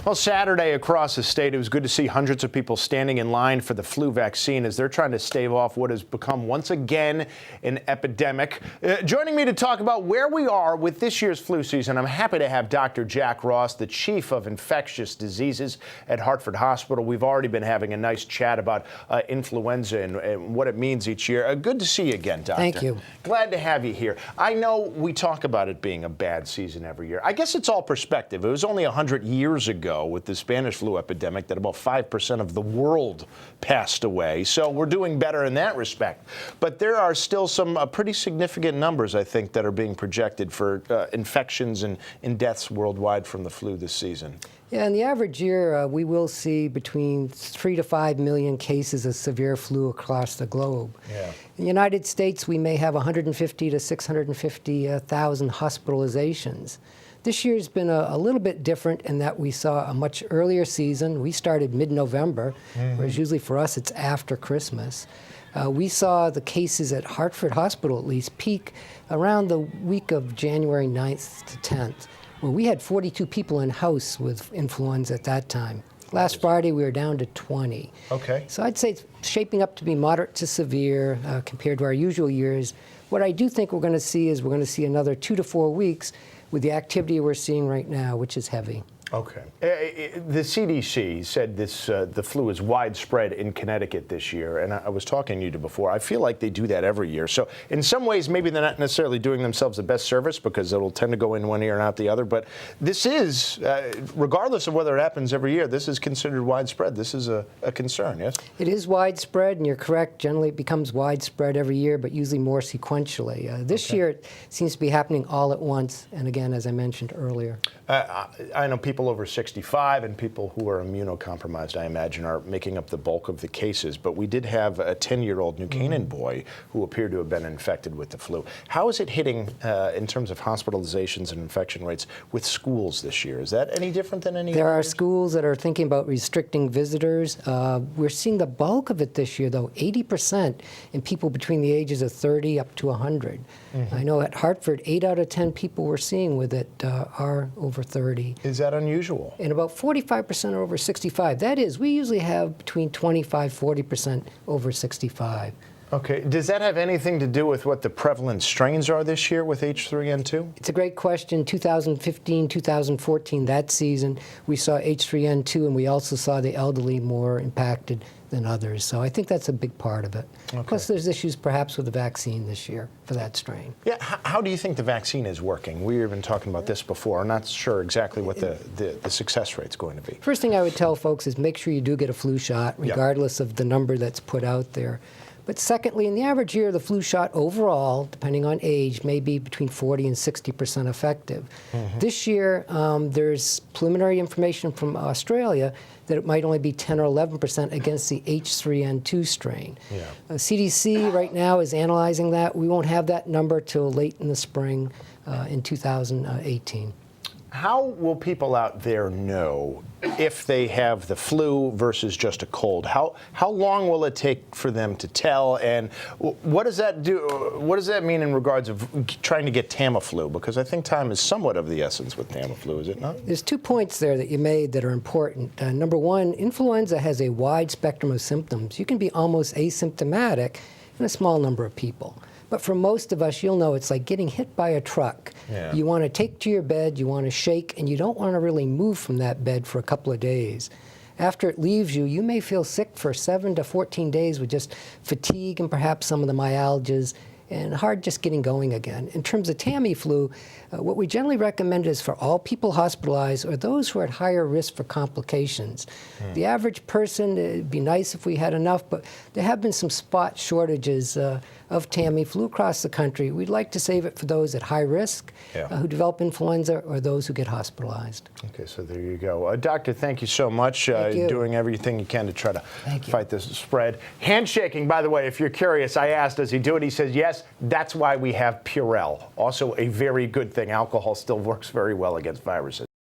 Well, Saturday across the state, it was good to see hundreds of people standing in line for the flu vaccine as they're trying to stave off what has become once again an epidemic. Joining me to talk about where we are with this year's flu season, I'm happy to have Dr. Jack Ross, the chief of infectious diseases at Hartford Hospital. We've already been having a nice chat about influenza and what it means each year. Good to see you again, Doctor. Thank you. Glad to have you here. I know we talk about it being a bad season every year. I guess it's all perspective. It was only 100 years ago with the Spanish flu epidemic that about 5% of the world passed away. So we're doing better in that respect. But there are still some pretty significant numbers, I think, that are being projected for infections and deaths worldwide from the flu this season. Yeah, in the average year, we will see between 3 to 5 million cases of severe flu across the globe. Yeah. In the United States, we may have 150 to 650,000 hospitalizations. This year's been a little bit different in that we saw a much earlier season. We started mid-November, whereas usually for us it's after Christmas. We saw the cases at Hartford Hospital at least peak around the week of January 9th to 10th, where we had 42 people in-house with influenza at that time. Last Friday, we were down to 20. Okay. So I'd say it's shaping up to be moderate to severe compared to our usual years. What I do think we're going to see is we're going to see another 2 to 4 weeks with the activity we're seeing right now, which is heavy. Okay. The CDC said the flu is widespread in Connecticut this year, and I was talking to you before. I feel like they do that every year. So in some ways, maybe they're not necessarily doing themselves the best service because it'll tend to go in one ear and out the other. But this is, regardless of whether it happens every year, this is considered widespread. This is a concern, yes? It is widespread, and you're correct. Generally, it becomes widespread every year, but usually more sequentially. This year, it seems to be happening all at once, and again, as I mentioned earlier. I know people over 65 and people who are immunocompromised, I imagine, are making up the bulk of the cases. But we did have a 10-year-old New Canaan boy who appeared to have been infected with the flu. How is it hitting in terms of hospitalizations and infection rates with schools this year? Is that any different than any other There are years? schools that are thinking about restricting visitors. We're seeing the bulk of it this year, though, 80% in people between the ages of 30 up to 100. I know at Hartford, 8 out of 10 people we're seeing with it are over 30. Is that unusual? And about 45% are over 65. That is, we usually have between 25–40% over 65. Okay. Does that have anything to do with what the prevalent strains are this year with H3N2? It's a great question. 2015, 2014, that season, we saw H3N2, and we also saw the elderly more impacted than others. So I think that's a big part of it. Okay. Plus, there's issues perhaps with the vaccine this year for that strain. Yeah. How do you think the vaccine is working? We've been talking about this before. I'm not sure exactly what the success rate's going to be. First thing I would tell folks is make sure you do get a flu shot, regardless of the number that's put out there. But secondly, in the average year, the flu shot overall, depending on age, may be between 40 and 60% effective. This year, there's preliminary information from Australia that it might only be 10 or 11% against the H3N2 strain. Yeah. CDC right now is analyzing that. We won't have that number till late in the spring in 2018. How will people out there know if they have the flu versus just a cold? How long will it take for them to tell? And what does that do? What does that mean in regards of trying to get Tamiflu? Because I think time is somewhat of the essence with Tamiflu, is it not? There's 2 points there that you made that are important. Number one, influenza has a wide spectrum of symptoms. You can be almost asymptomatic in a small number of people. But for most of us, you'll know it's like getting hit by a truck. Yeah. You want to take to your bed, you want to shake, and you don't want to really move from that bed for a couple of days. After it leaves you, you may feel sick for 7 to 14 days with just fatigue and perhaps some of the myalgias, and hard just getting going again. In terms of Tamiflu, what we generally recommend is for all people hospitalized or those who are at higher risk for complications. The average person, it'd be nice if we had enough, but there have been some spot shortages of Tamiflu across the country. We'd like to save it for those at high risk who develop influenza or those who get hospitalized. Okay, so there you go. Doctor, thank you so much. Thank you. Doing everything you can to try to fight this spread. Handshaking, by the way, if you're curious, I asked, does he do it? He says yes. That's why we have Purell. Also a very good thing. Alcohol still works very well against viruses.